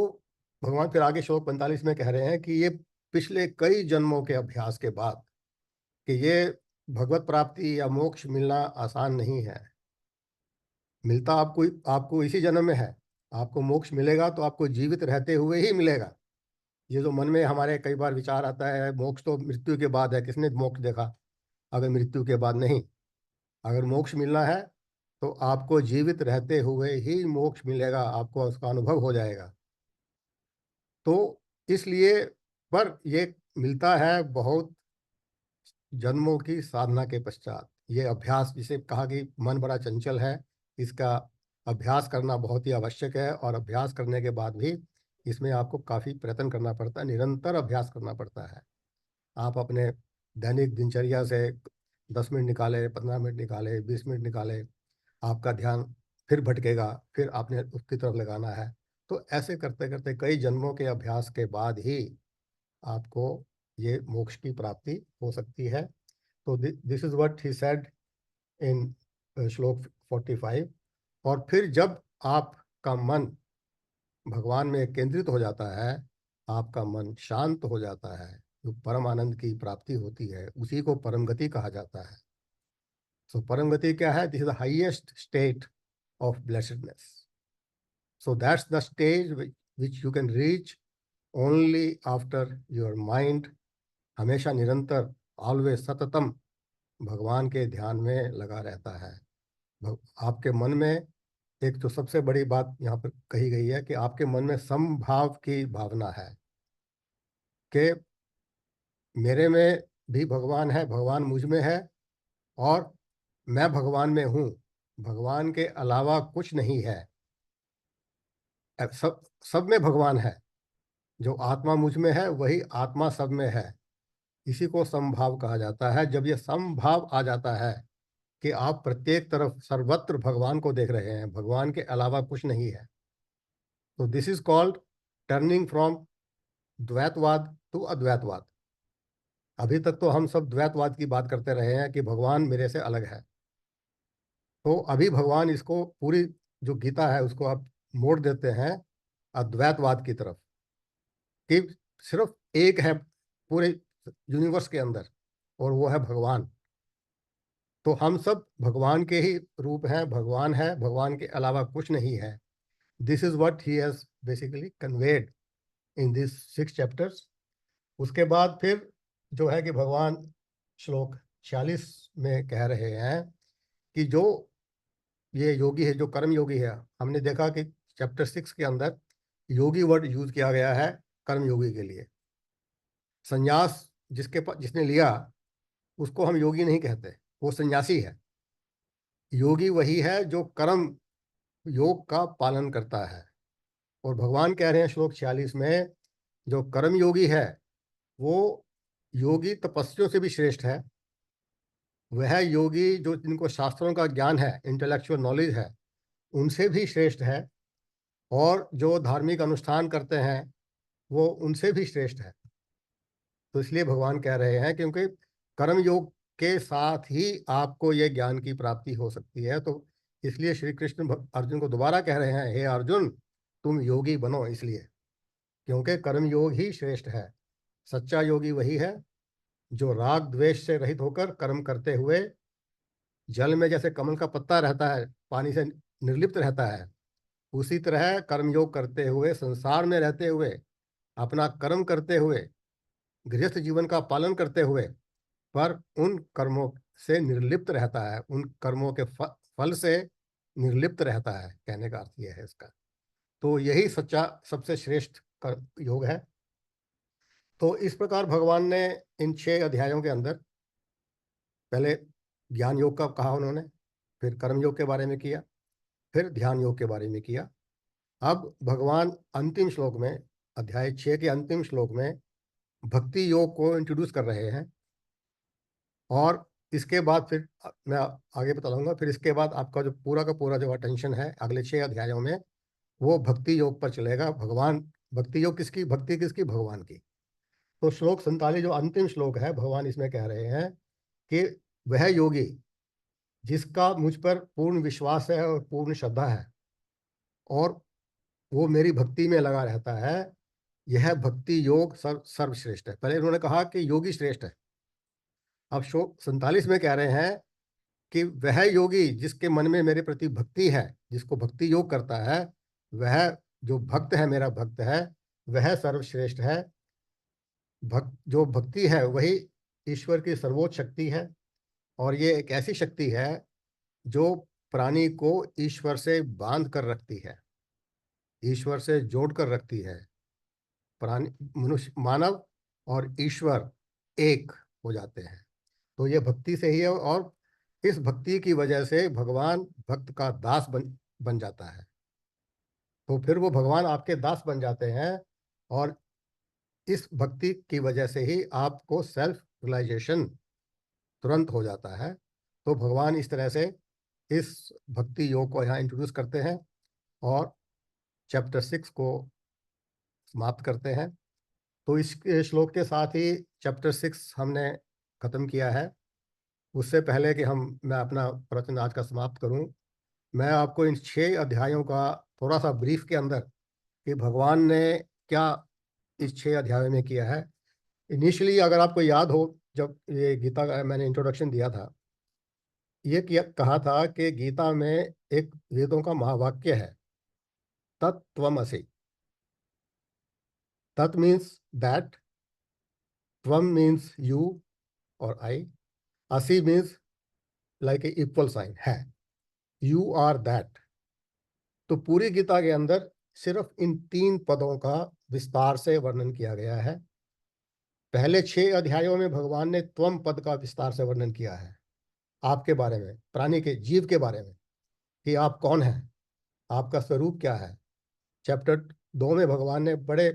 भगवान फिर आगे श्लोक 45 में कह रहे हैं कि ये पिछले कई जन्मों के अभ्यास के बाद कि ये भगवत प्राप्ति या मोक्ष मिलना आसान नहीं है। मिलता आपको आपको इसी जन्म में है। आपको मोक्ष मिलेगा तो आपको जीवित रहते हुए ही मिलेगा। ये जो मन में हमारे कई बार विचार आता है मोक्ष तो मृत्यु के बाद है, किसने मोक्ष देखा? अगर मृत्यु के बाद नहीं, अगर मोक्ष मिलना है तो आपको जीवित रहते हुए ही मोक्ष मिलेगा, आपको उसका अनुभव हो जाएगा। तो इसलिए पर ये मिलता है बहुत जन्मों की साधना के पश्चात। ये अभ्यास, जिसे कहा कि मन बड़ा चंचल है, इसका अभ्यास करना बहुत ही आवश्यक है और अभ्यास करने के बाद भी इसमें आपको काफ़ी प्रयत्न करना पड़ता है, निरंतर अभ्यास करना पड़ता है। आप अपने दैनिक दिनचर्या से 10 मिनट निकाले, 15 मिनट निकाले, 20 मिनट निकाले, आपका ध्यान फिर भटकेगा, फिर आपने उसकी तरफ लगाना है। तो ऐसे करते करते कई जन्मों के अभ्यास के बाद ही आपको ये मोक्ष की प्राप्ति हो सकती है। तो this is what he said in श्लोक 45। और फिर जब आपका मन भगवान में केंद्रित हो जाता है, आपका मन शांत हो जाता है, जो परम आनंद की प्राप्ति होती है उसी को परम गति कहा जाता है। सो परम गति क्या है? This is the highest state of blessedness. So that's the stage which you can reach only after your mind हमेशा निरंतर, ऑलवेज, सततम भगवान के ध्यान में लगा रहता है। आपके मन में एक तो सबसे बड़ी बात यहाँ पर कही गई है कि आपके मन में समभाव की भावना है कि मेरे में भी भगवान है, भगवान मुझ में है और मैं भगवान में हूँ, भगवान के अलावा कुछ नहीं है। सब सब में भगवान है। जो आत्मा मुझ में है वही आत्मा सब में है। इसी को समभाव कहा जाता है। जब ये समभाव आ जाता है कि आप प्रत्येक तरफ सर्वत्र भगवान को देख रहे हैं, भगवान के अलावा कुछ नहीं है, तो this is called turning from द्वैतवाद टू अद्वैतवाद। अभी तक तो हम सब द्वैतवाद की बात करते रहे हैं कि भगवान मेरे से अलग है। तो अभी भगवान इसको पूरी जो गीता है उसको आप मोड़ देते हैं अद्वैतवाद की तरफ कि सिर्फ एक है पूरे यूनिवर्स के अंदर और वो है भगवान। तो हम सब भगवान के ही रूप हैं, भगवान है, भगवान के अलावा कुछ नहीं है। This is what he has basically conveyed in this 6 chapters. उसके बाद फिर जो है कि भगवान श्लोक 46 में कह रहे हैं कि जो ये योगी है, जो कर्म योगी है, हमने देखा कि चैप्टर 6 के अंदर योगी वर्ड यूज किया गया है कर्म योगी के लिए। संन्यास जिसके पास जिसने लिया उसको हम योगी नहीं कहते, वो सन्यासी है। योगी वही है जो कर्म योग का पालन करता है। और भगवान कह रहे हैं श्लोक 46 में जो कर्म योगी है वो योगी तपस्वियों से भी श्रेष्ठ है। वह योगी जो जिनको शास्त्रों का ज्ञान है, इंटेलेक्चुअल नॉलेज है, उनसे भी श्रेष्ठ है। और जो धार्मिक अनुष्ठान करते हैं वो उनसे भी श्रेष्ठ है। तो इसलिए भगवान कह रहे हैं क्योंकि कर्म योग के साथ ही आपको ये ज्ञान की प्राप्ति हो सकती है। तो इसलिए श्री कृष्ण अर्जुन को दोबारा कह रहे हैं, हे अर्जुन तुम योगी बनो, इसलिए क्योंकि कर्म योग ही श्रेष्ठ है। सच्चा योगी वही है जो राग द्वेष से रहित होकर कर्म करते हुए जल में जैसे कमल का पत्ता रहता है, पानी से निर्लिप्त रहता है, उसी तरह कर्मयोग करते हुए, संसार में रहते हुए, अपना कर्म करते हुए, गृहस्थ जीवन का पालन करते हुए, पर उन कर्मों से निर्लिप्त रहता है, उन कर्मों के फल से निर्लिप्त रहता है। कहने का अर्थ यह है इसका। तो यही सच्चा सबसे श्रेष्ठ योग है। तो इस प्रकार भगवान ने इन 6 अध्यायों के अंदर पहले ज्ञान योग का कहा उन्होंने, फिर कर्म योग के बारे में किया, फिर ध्यान योग के बारे में किया। अब भगवान अंतिम श्लोक में, अध्याय 6 के अंतिम श्लोक में भक्ति योग को इंट्रोड्यूस कर रहे हैं और इसके बाद फिर मैं आगे बताऊंगा। फिर इसके बाद आपका जो पूरा का पूरा जो अटेंशन है अगले 6 अध्यायों में वो भक्ति योग पर चलेगा। भगवान, भक्ति योग किसकी, भक्ति किसकी, भगवान की। तो श्लोक 47 जो अंतिम श्लोक है, भगवान इसमें कह रहे हैं कि वह योगी जिसका मुझ पर पूर्ण विश्वास है और पूर्ण श्रद्धा है और वो मेरी भक्ति में लगा रहता है, यह भक्ति योग सर्वश्रेष्ठ है। पहले उन्होंने कहा कि योगी श्रेष्ठ है, अब श्लोक 47 में कह रहे हैं कि वह योगी जिसके मन में मेरे प्रति भक्ति है, जिसको भक्ति योग करता है, वह जो भक्त है, मेरा भक्त है, वह सर्वश्रेष्ठ है। भक्त जो भक्ति है वही ईश्वर की सर्वोच्च शक्ति है, और ये एक ऐसी शक्ति है जो प्राणी को ईश्वर से बांध कर रखती है, ईश्वर से जोड़ कर रखती है। प्राणी, मनुष्य, मानव और ईश्वर एक हो जाते हैं। तो ये भक्ति से ही है, और इस भक्ति की वजह से भगवान भक्त का दास बन जाता है। तो फिर वो भगवान आपके दास बन जाते हैं, और इस भक्ति की वजह से ही आपको सेल्फ रियलाइजेशन तुरंत हो जाता है। तो भगवान इस तरह से इस भक्ति योग को यहाँ इंट्रोड्यूस करते हैं और चैप्टर 6 को समाप्त करते हैं। तो इस श्लोक के साथ ही चैप्टर 6 हमने खत्म किया है। उससे पहले कि मैं अपना प्रवचन आज का समाप्त करूं, मैं आपको इन 6 अध्यायों का थोड़ा सा ब्रीफ के अंदर कि भगवान ने क्या इस 6 अध्यायों में किया है। इनिशियली अगर आपको याद हो, जब ये गीता का मैंने इंट्रोडक्शन दिया था, ये कहा था कि गीता में एक वेदों का महावाक्य है, तत्त्वमसि। तत् मीन्स दैट, त्वम मीन्स यू और आई, असि means like a equal sign है, यू आर दैट। तो पूरी गीता के अंदर सिर्फ इन 3 पदों का विस्तार से वर्णन किया गया है। पहले 6 अध्यायों में भगवान ने त्वम पद का विस्तार से वर्णन किया है, आपके बारे में, प्राणी के, जीव के बारे में, कि आप कौन हैं, आपका स्वरूप क्या है। चैप्टर 2 में भगवान ने बड़े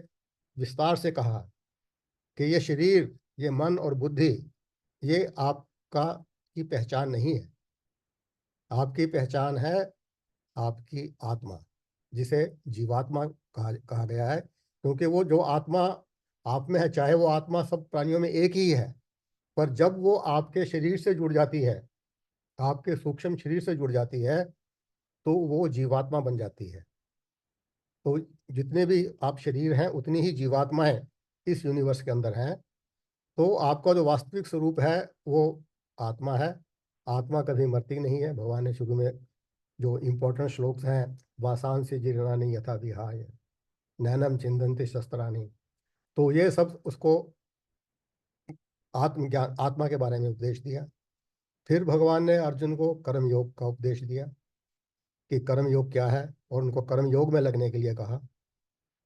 विस्तार से कहा कि ये शरीर, ये मन और बुद्धि, ये आपका की पहचान नहीं है। आपकी पहचान है आपकी आत्मा, जिसे जीवात्मा कहा गया है, क्योंकि वो जो आत्मा आप में है, चाहे वो आत्मा सब प्राणियों में एक ही है, पर जब वो आपके शरीर से जुड़ जाती है, आपके सूक्ष्म शरीर से जुड़ जाती है, तो वो जीवात्मा बन जाती है। तो जितने भी आप शरीर हैं उतनी ही जीवात्माएं इस यूनिवर्स के अंदर हैं। तो आपका जो वास्तविक स्वरूप है वो आत्मा है। आत्मा कभी मरती नहीं है। भगवान ने शुरू में जो इम्पोर्टेंट श्लोक हैं, वासान से जीर्णानि यथा विहाय, नैनम चिंदन्ति शस्त्राणि, तो ये सब उसको आत्मज्ञान, आत्मा के बारे में उपदेश दिया। फिर भगवान ने अर्जुन को कर्म योग का उपदेश दिया कि कर्म योग क्या है, और उनको कर्म योग में लगने के लिए कहा।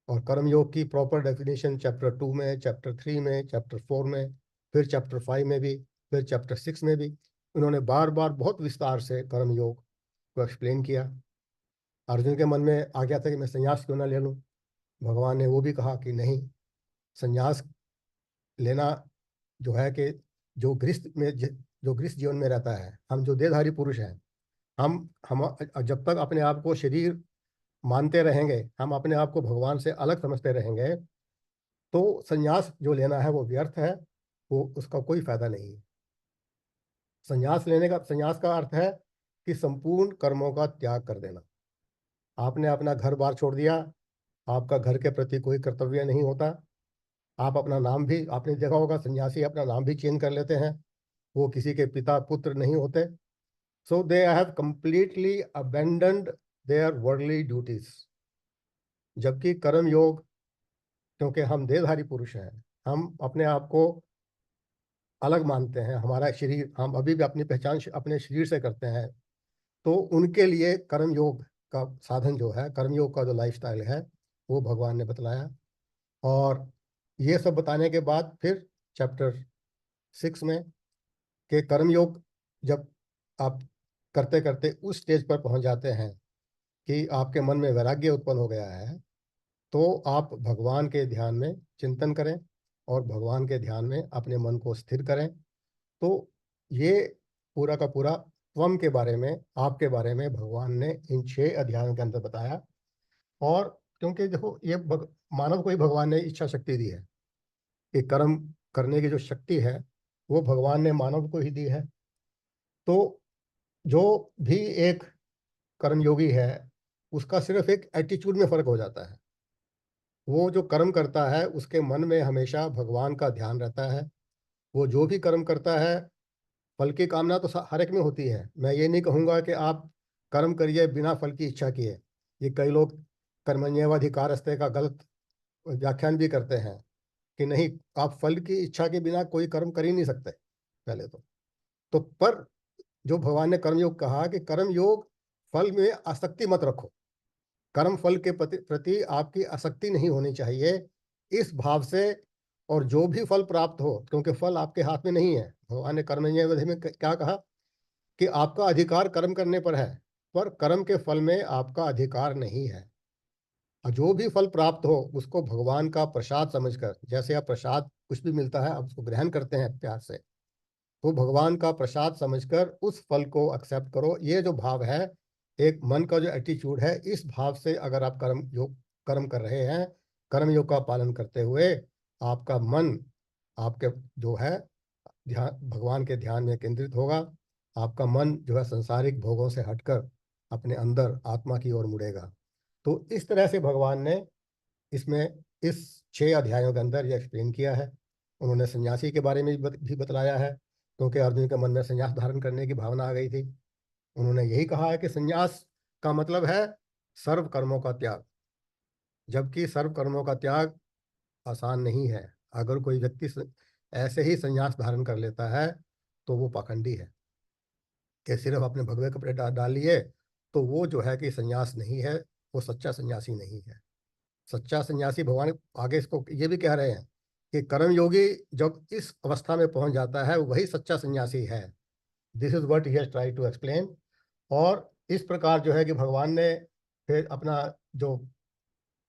और कर्म योग की प्रॉपर डेफिनेशन चैप्टर 2 में, चैप्टर 3 में, चैप्टर 4 में, फिर चैप्टर 5 में भी, फिर चैप्टर 6 में भी उन्होंने बार बार बहुत विस्तार से कर्म योग को एक्सप्लेन किया। अर्जुन के मन में आ गया था कि मैं संन्यास क्यों ना ले लूं। भगवान ने वो भी कहा कि नहीं, संन्यास लेना जो है कि जो गृहस्थ जीवन में रहता है, हम जो देहधारी पुरुष हैं, हम जब तक अपने आप को शरीर मानते रहेंगे, हम अपने आप को भगवान से अलग समझते रहेंगे, तो संन्यास जो लेना है वो व्यर्थ है, वो उसका कोई फायदा नहीं है। संन्यास का अर्थ है कि संपूर्ण कर्मों का त्याग कर देना। आपने अपना घर बार छोड़ दिया, आपका घर के प्रति कोई कर्तव्य नहीं होता। आप अपना नाम भी, आपने देखा होगा सन्यासी अपना नाम भी चेंज कर लेते हैं, वो किसी के पिता पुत्र नहीं होते। So they have completely abandoned their worldly duties. जबकि कर्म योग, क्योंकि हम देहधारी पुरुष हैं, हम अपने आप को अलग मानते हैं, हमारा शरीर, हम अभी भी अपनी पहचान अपने शरीर से करते हैं। तो उनके लिए कर्म योग का साधन जो है, कर्म योग का जो लाइफस्टाइल है, वो भगवान ने बतलाया। और ये सब बताने के बाद फिर चैप्टर 6 में कि कर्मयोग जब आप करते करते उस स्टेज पर पहुंच जाते हैं कि आपके मन में वैराग्य उत्पन्न हो गया है, तो आप भगवान के ध्यान में चिंतन करें और भगवान के ध्यान में अपने मन को स्थिर करें। तो ये पूरा का पूरा त्वम के बारे में, आपके बारे में भगवान ने इन 6 अध्यायों के अंदर बताया। और क्योंकि देखो ये मानव को ही भगवान ने इच्छा शक्ति दी है, कि कर्म करने की जो शक्ति है वो भगवान ने मानव को ही दी है। तो जो भी एक कर्मयोगी है उसका सिर्फ एक एटीट्यूड में फर्क हो जाता है। वो जो कर्म करता है उसके मन में हमेशा भगवान का ध्यान रहता है। वो जो भी कर्म करता है, फल की कामना तो हर एक में होती है। मैं ये नहीं कहूँगा कि आप कर्म करिए बिना फल की इच्छा किए। ये कई लोग कर्मण्येवाधिकारस्ते का गलत व्याख्यान भी करते हैं कि नहीं, आप फल की इच्छा के बिना कोई कर्म कर ही नहीं सकते पहले तो पर जो भगवान ने कर्मयोग कहा कि कर्मयोग फल में आसक्ति मत रखो, कर्म फल के प्रति आपकी आसक्ति नहीं होनी चाहिए, इस भाव से। और जो भी फल प्राप्त हो, क्योंकि फल आपके हाथ में नहीं है, भगवान ने कर्मण्येवाधिकारस्ते में क्या कहा कि आपका अधिकार कर्म करने पर है, पर कर्म के फल में आपका अधिकार नहीं है। और जो भी फल प्राप्त हो उसको भगवान का प्रसाद समझकर, जैसे आप प्रसाद कुछ भी मिलता है आप उसको ग्रहण करते हैं प्यार से, तो भगवान का प्रसाद समझकर उस फल को एक्सेप्ट करो। ये जो भाव है, एक मन का जो एटीट्यूड है, इस भाव से अगर आप कर्म कर रहे हैं, कर्म योग का पालन करते हुए, आपका मन आपके जो है ध्यान भगवान के ध्यान में केंद्रित होगा। आपका मन जो है सांसारिक भोगों से हटकर अपने अंदर आत्मा की ओर मुड़ेगा। तो इस तरह से भगवान ने इसमें इस 6 अध्यायों के अंदर ये एक्सप्लेन किया है। उन्होंने सन्यासी के बारे में भी बतलाया है, क्योंकि अर्जुन के मन में सन्यास धारण करने की भावना आ गई थी। उन्होंने यही कहा है कि सन्यास का मतलब है सर्व कर्मों का त्याग, जबकि सर्व कर्मों का त्याग आसान नहीं है। अगर कोई व्यक्ति ऐसे ही सन्यास धारण कर लेता है तो वो पाखंडी है, कि सिर्फ अपने भगवे कपड़े डाल लिए, तो वो जो है कि सन्यास नहीं है, वो सच्चा सन्यासी नहीं है। सच्चा सन्यासी, भगवान आगे इसको ये भी कह रहे हैं कि कर्मयोगी जब इस अवस्था में पहुंच जाता है वही सच्चा सन्यासी है। This is what he has try to explain. और इस प्रकार जो है कि भगवान ने फिर अपना जो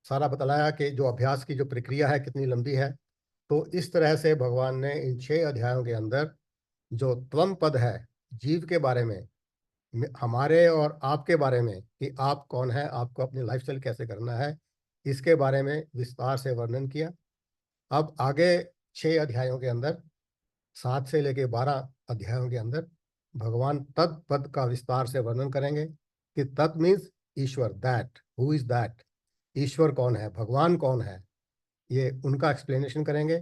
सारा बतलाया कि जो अभ्यास की जो प्रक्रिया है कितनी लंबी है। तो इस तरह से भगवान ने इन 6 अध्यायों के अंदर जो त्वम पद है, जीव के बारे में, हमारे और आपके बारे में, कि आप कौन है, आपको अपनी लाइफस्टाइल कैसे करना है, इसके बारे में विस्तार से वर्णन किया। अब आगे 6 अध्यायों के अंदर, 7 से लेके 12 अध्यायों के अंदर, भगवान तत् पद का विस्तार से वर्णन करेंगे कि तत् मीन्स ईश्वर, दैट, हु इज दैट, ईश्वर कौन है, भगवान कौन है, ये उनका एक्सप्लेनेशन करेंगे।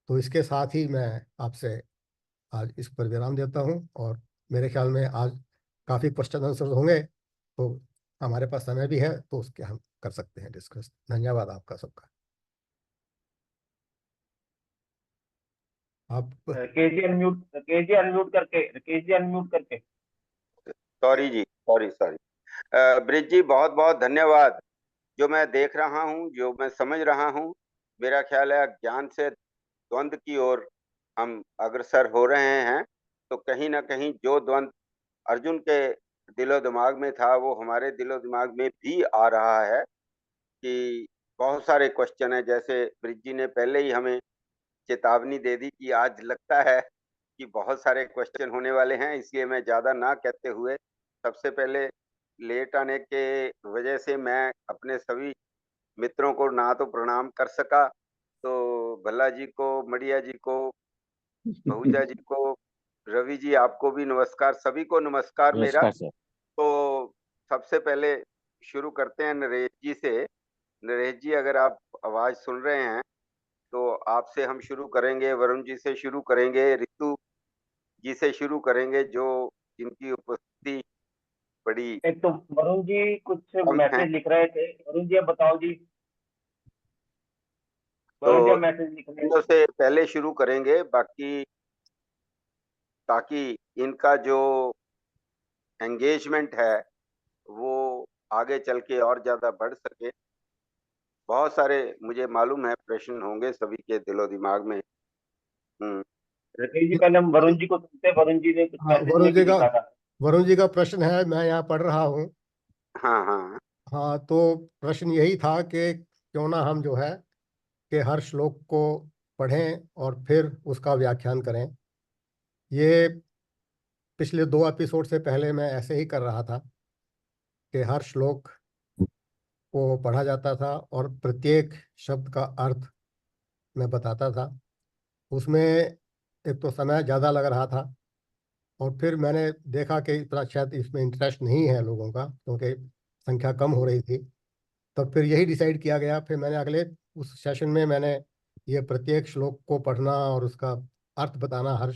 तो इसके साथ ही मैं आपसे आज इस पर विराम देता हूँ, और मेरे ख्याल में आज काफ़ी क्वेश्चन आंसर होंगे, तो हमारे पास समय भी है तो उसके हम कर सकते हैं डिस्कस। धन्यवाद आपका सबका। आप केजी अनम्यूट करके। सॉरी जी, सॉरी सॉरी। ब्रिज जी, बहुत बहुत धन्यवाद। जो मैं देख रहा हूँ, जो मैं समझ रहा हूँ, मेरा ख्याल है ज्ञान से द्वंद की ओर हम अग्रसर हो रहे हैं। तो कहीं ना कहीं जो द्वंद अर्जुन के दिलो दिमाग में था वो हमारे दिलो दिमाग में भी आ रहा है, कि बहुत सारे क्वेश्चन है। जैसे ब्रिज जी ने पहले ही हमें चेतावनी दे दी कि आज लगता है कि बहुत सारे क्वेश्चन होने वाले हैं, इसलिए मैं ज्यादा ना कहते हुए, सबसे पहले लेट आने के वजह से मैं अपने सभी मित्रों को ना तो प्रणाम कर सका, तो भल्ला जी को, मड़िया जी को, बहुजा जी को, रवि जी आपको भी नमस्कार, सभी को नमस्कार मेरा। नमस्कार सर। तो सबसे पहले शुरू करते हैं नरेश जी से। नरेश जी, अगर आप आवाज सुन रहे हैं तो आपसे हम शुरू करेंगे, वरुण जी से शुरू करेंगे, रितु जी से शुरू करेंगे, जो जिनकी उपस्थिति बड़ी एक तो वरुण जी कुछ कम है। मैसेज लिख रहे थे। वरुण जी अब बताओ जी। वरुण जी तो अब मैसेज लिख रहे इनों हैं। से पहले शुरू करेंगे, बाकी ताकि इनका जो एंगेजमेंट है वो आगे चल के और ज्यादा बढ़ सके। बहुत सारे मुझे मालूम है प्रश्न होंगे सभी के दिलो दिमाग में। हम्म। राकेश जी, पहले हम वरुण जी को सुनते हैं। वरुण जी ने कुछ हाँ, मैसेज में भी लिखा था। वरुण जी का प्रश्न है, मैं यहाँ पढ़ रहा हूँ। हाँ हाँ। हाँ, तो प्रश्न यही था कि क्यों ना हम जो है कि हर श्लोक को पढ़ें और फिर उसका व्याख्यान करें। ये पिछले 2 एपिसोड से पहले मैं ऐसे ही कर रहा था कि हर श्लोक को पढ़ा जाता था और प्रत्येक शब्द का अर्थ मैं बताता था। उसमें एक तो समय ज़्यादा लग रहा था, और फिर मैंने देखा कि इतना शायद इसमें इंटरेस्ट नहीं है लोगों का, क्योंकि संख्या कम हो रही थी। तब फिर यही डिसाइड किया गया। फिर मैंने अगले उस सेशन में मैंने ये प्रत्येक श्लोक को पढ़ना और उसका अर्थ बताना हर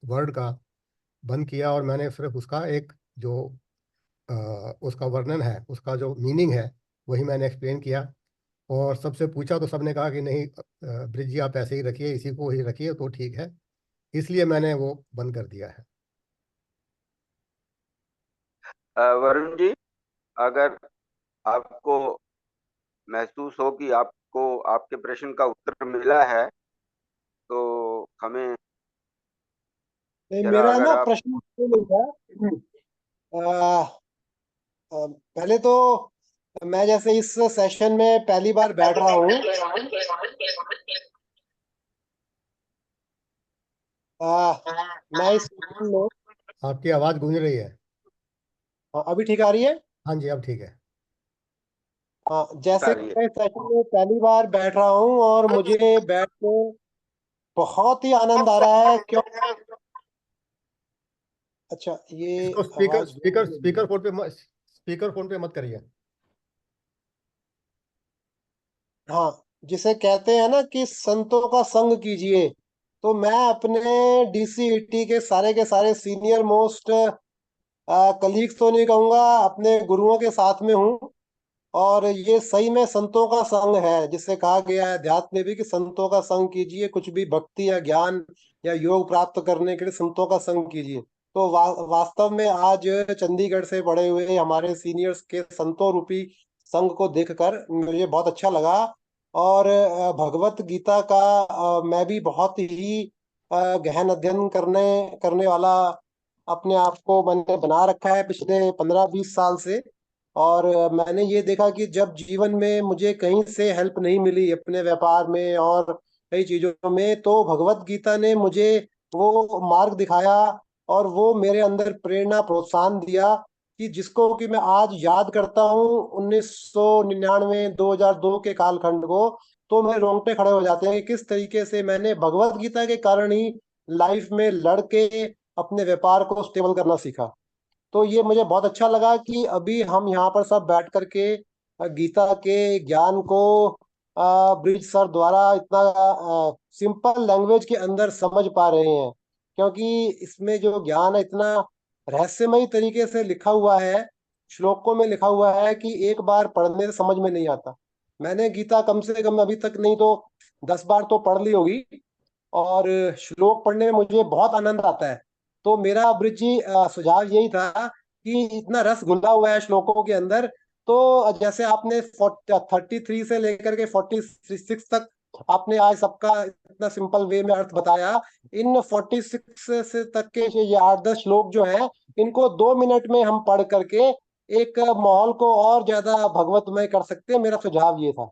वर्ड का बंद किया, और मैंने सिर्फ उसका एक जो उसका वर्णन है, उसका जो मीनिंग है, वही मैंने एक्सप्लेन किया। और सबसे पूछा तो सबने कहा कि नहीं ब्रिज जी आप ऐसे ही रखिए, इसी को ही रखिए तो ठीक है। इसलिए मैंने वो बंद कर दिया है। वरुण जी, अगर आपको महसूस हो कि आपको आपके प्रश्न का उत्तर मिला है तो हमें नहीं, जरा मेरा अगर ना आप प्रश्न ये नहीं था। पहले तो मैं जैसे इस सेशन में पहली बार बैठ रहा हूँ। मैं इस सेशन में आपकी आवाज़ गूंज रही है। अभी ठीक आ रही है? हाँ जी, अब ठीक है। जैसे रही कि है। मैं इस सेशन में पहली बार बैठ रहा हूँ और मुझे बैठ के बहुत ही आनंद आ रहा है। क्यों? अच्छा, ये इसको स्पीकर आवाज स्पीकर स्पीकर फोन पे स्पीकर फोन पे मत करिए। हाँ, जिसे कहते हैं ना कि संतों का संग कीजिए, तो मैं अपने डीसीईटी के सारे सीनियर मोस्ट कलीग्स तो नहीं कहूंगा, अपने गुरुओं के साथ में हूँ। और ये सही में संतों का संग है, जिससे कहा गया है अध्यात्म में भी कि संतों का संग कीजिए, कुछ भी भक्ति या ज्ञान या योग प्राप्त करने के लिए संतों का संग कीजिए। तो वास्तव में आज चंडीगढ़ से पढ़े हुए हमारे सीनियर्स के संतों रूपी संग को देखकर मुझे बहुत अच्छा लगा। और भगवत गीता का मैं भी बहुत ही गहन अध्ययन करने करने वाला अपने आप को मैंने बना रखा है पिछले 15-20 साल से। और मैंने ये देखा कि जब जीवन में मुझे कहीं से हेल्प नहीं मिली अपने व्यापार में और कई चीजों में, तो भगवत गीता ने मुझे वो मार्ग दिखाया और वो मेरे अंदर प्रेरणा प्रोत्साहन दिया कि जिसको कि मैं आज याद करता हूँ 1999 2002 के कालखंड को, तो मेरे रोंगटे खड़े हो जाते हैं कि किस तरीके से मैंने भगवत गीता के कारण ही लाइफ में लड़के अपने व्यापार को स्टेबल करना सीखा। तो ये मुझे बहुत अच्छा लगा कि अभी हम यहाँ पर सब बैठ करके गीता के ज्ञान को ब्रिज सर द्वारा इतना सिंपल लैंग्वेज के अंदर समझ पा रहे हैं। क्योंकि इसमें जो ज्ञान है इतना रहस्यमयी तरीके से लिखा हुआ है, श्लोकों में लिखा हुआ है कि एक बार पढ़ने से समझ में नहीं आता। मैंने गीता कम से कम अभी तक नहीं तो 10 बार तो पढ़ ली होगी, और श्लोक पढ़ने में मुझे बहुत आनंद आता है। तो मेरा ब्रिज जी सुझाव यही था कि इतना रस घुला हुआ है श्लोकों के अंदर, तो जैसे आपने 33 से लेकर के 46 तक आपने आज सबका इतना सिंपल वे में अर्थ बताया। इन 46 से तक के ये 8-10 श्लोक जो है, इनको 2 मिनट में हम पढ़ करके एक माहौल को और ज्यादा भगवतमय कर सकते हैं। मेरा सुझाव ये था।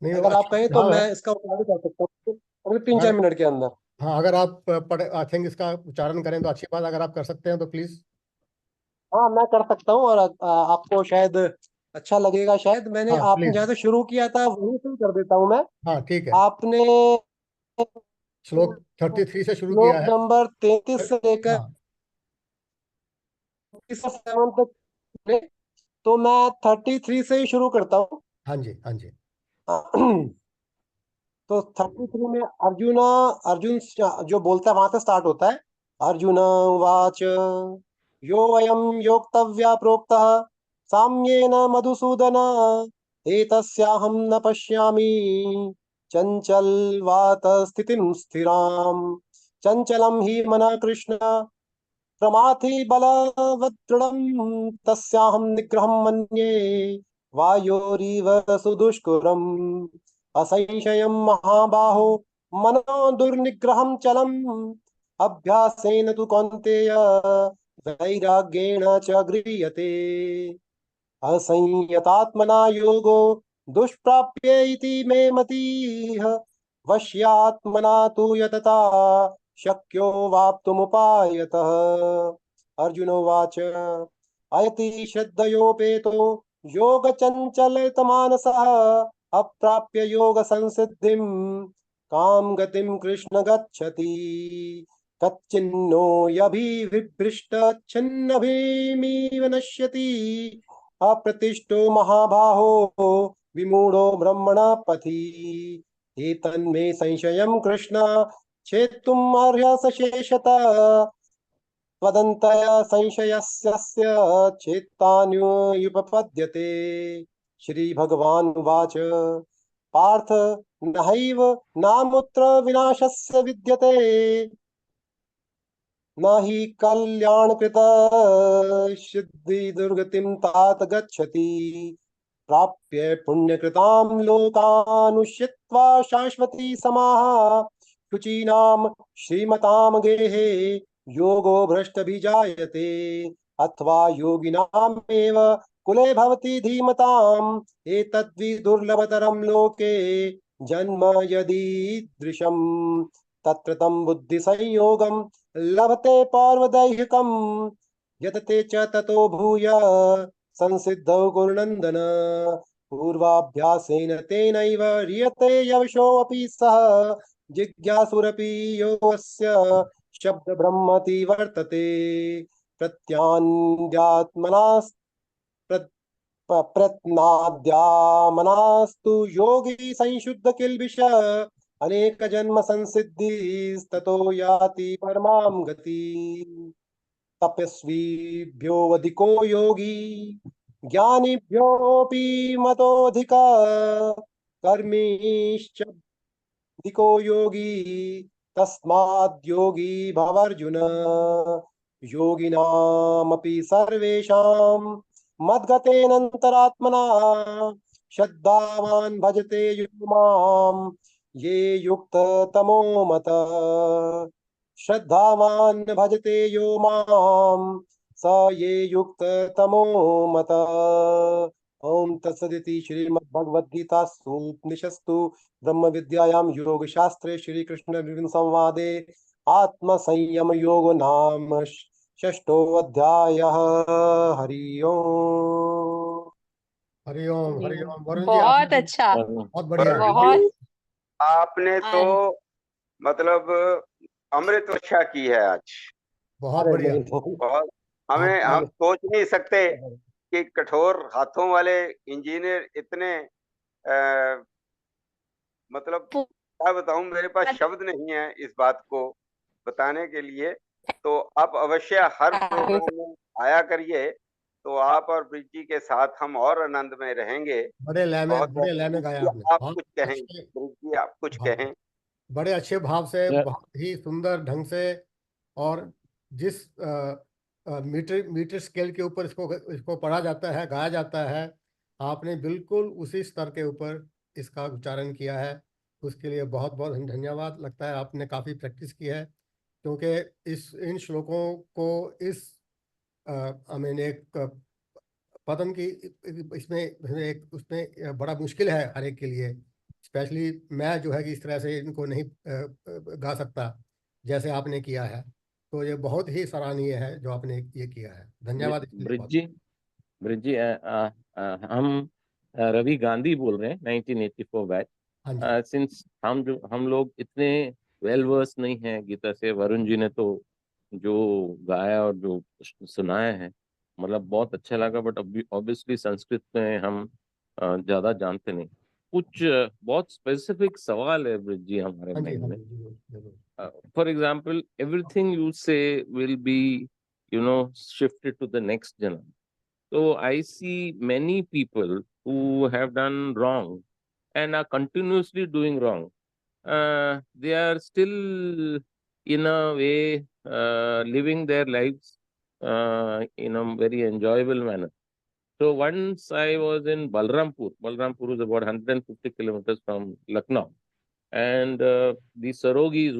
नहीं, वो अगर आप अच्छा कहें तो सुझाव है। मैं इसका उच्चारण कर सकता हूँ अगले तीन अगर चार मिनट के अंदर। हाँ, अगर आप पढ़े आई थिंक इसका उच्चारण करें तो अच्छी बात। अगर आप कर सकते हैं तो प्लीज। हाँ, मैं कर सकता हूँ, और आपको शायद अच्छा लगेगा। शायद मैंने हाँ आपने प्लीज। जहाँ से शुरू किया था वहीं से ही कर देता हूँ मैं। हाँ ठीक है। आपने श्लोक 33 से शुरू किया श्लोक है। नंबर 33 से लेकर हाँ 7 तक ले, तो मैं 33 से ही शुरू करता हूँ। हाँ जी, हाँ जी। तो 33 में अर्जुन जो बोलता है वहां से स्टार्ट होता है। अर्जुन उवाच यो वयम योक्तव्या प्रोक्तः साम्येन मधुसूदन एतस्याहं न पश्यामि चंचलवात स्थितिं स्थिराम् चंचलं हि मनः कृष्ण प्रमाथि बलवदृढम् तस्याहं निग्रहं मन्ये वायोरिव सुदुष्करम् असंशयं महाबाहो मनो दुर्निग्रहं चलम् अभ्यासेन तु कौन्तेय वैराग्येण च गृह्यते असंयतात्मना योगो दुष्प्राप्य इति मे मतिः वश्यात्मना तु यतता शक्यो वाप्तुमुपायतः। अर्जुनोवाच अयति श्रद्धयोपेतो योगचञ्चलितमानसः अप्राप्य योगसंसिद्धिं कां गतिं कृष्ण गच्छति। कच्चिन्नो यभिभृष्टच्छिन्नभिमिव नश्यति अप्रतिष्ठो महाबाहो विमूढो ब्रह्मणः पथि। एतन्मे संशयं कृष्ण छेत्तुम् अर्हसि शेषतः त्वदन्तय संशयस्य चेत्तान्युपपद्यते। श्रीभगवानुवाच पार्थ नहैव नामुत्र विनाशस्य विद्यते न हि कल्याणकृत सिद्धि दुर्गतिं तात गच्छति। प्राप्य पुण्यकृतां लोकानुष्यित्वा शाश्वती समाः शुचीनां श्रीमतां गेहे योगो भ्रष्टभिजायते अथवा योगिनामेव कुले भवति धीमताम् एतद्विदुर्लभतरं लोके जन्म यदीदृशम् तत्र तं बुद्धिसंयोगं लभते पार्वदैहिकम् यतते च ततो भूय संसिद्धौ कुरुनन्दन पूर्वाभ्यासेन तेनैव ह्रियते यवशोऽपि सः जिज्ञासुरपि योऽस्य शब्द ब्रह्मति वर्तते प्रत्नाद्यामनास्तु योगी संशुद्ध किल्बिष अनेक जन्म संसिद्धिस्ततो याति परमां गति। तपस्वीभ्योऽधिको योगी ज्ञानिभ्योऽपि मतोऽधिकः कर्मिष्यधिको योगी तस्माद् योगी भवार्जुन। योगिनामपि सर्वेषां मद्गतेनान्तरात्मना श्रद्धावान् भजते यो मां ये युक्ततमो मतः। श्रद्धावान् भजते यो मां स ये युक्ततमो मतः। ओम तत्सदिति श्रीमद्भगवद्गीतासु उपनिषत्सु ब्रह्मविद्यायां योगशास्त्रे श्रीकृष्णार्जुन संवादे आत्मसंयम योगो नाम षष्ठोऽध्यायः। हरि ओम। हरि ओम हरि ओम। वरुण जी बहुत आपने अच्छा, बहुत बढ़िया। बहुत आपने तो मतलब अमृत वर्षा की है आज। बहुत अरे बढ़िया। नहीं तो बहुत हमें आपका हम सोच नहीं सकते कि कठोर हाथों वाले इंजीनियर इतने मतलब क्या बताऊं, मेरे पास शब्द नहीं है इस बात को बताने के लिए। तो आप अवश्य हर प्रोग्राम में आया करिए, तो आप और ब्रिज जी के साथ हम और आनंद में रहेंगे। बड़े लय में बहुत गाया आपने। आप बहुत कुछ कहें अच्छे ब्रिज जी, आप कुछ भाव, कहें। बड़े अच्छे भाव से, Yeah. बहुत ही सुंदर ढंग से, और जिस मीटर स्केल के ऊपर इसको पढ़ा जाता है, गाया जाता है, आपने बिल्कुल उसी स्तर के ऊपर इसका उच्चारण किया है। उसके लिए बहुत बहुत धन्यवाद। लगता है आपने काफ़ी प्रैक्टिस की है, क्योंकि इन श्लोकों को मैंने एक पदम की इसमें एक उसमें बड़ा मुश्किल है हर एक के लिए। स्पेशली मैं जो है कि इस तरह से इनको नहीं गा सकता जैसे आपने किया है। तो ये बहुत ही सराहनीय है जो आपने ये किया है। धन्यवाद इसके लिए बहुत। ब्रिज जी हम रवि गांधी बोल रहे हैं, 1984 बैच। हाँ जी। सिंस हम लोग इतने वेल वर्स नहीं हैं गीता से, वरुण जी ने तो जो गाया और जो सुनाया है मतलब बहुत अच्छा लगा। बट ऑब्वियसली संस्कृत में हम ज्यादा जानते नहीं। कुछ बहुत स्पेसिफिक सवाल है ब्रिज जी हमारे हाँ जी। माइंड हाँ में। जी, जरूर जरूर। For example, everything you say will be, shifted to the next generation. So I see many people who have done wrong and are continuously doing wrong. They are still, in a way, living their lives in a very enjoyable manner. So once I was in Balrampur. Balrampur is about 150 kilometers from Lucknow. And the Sarogis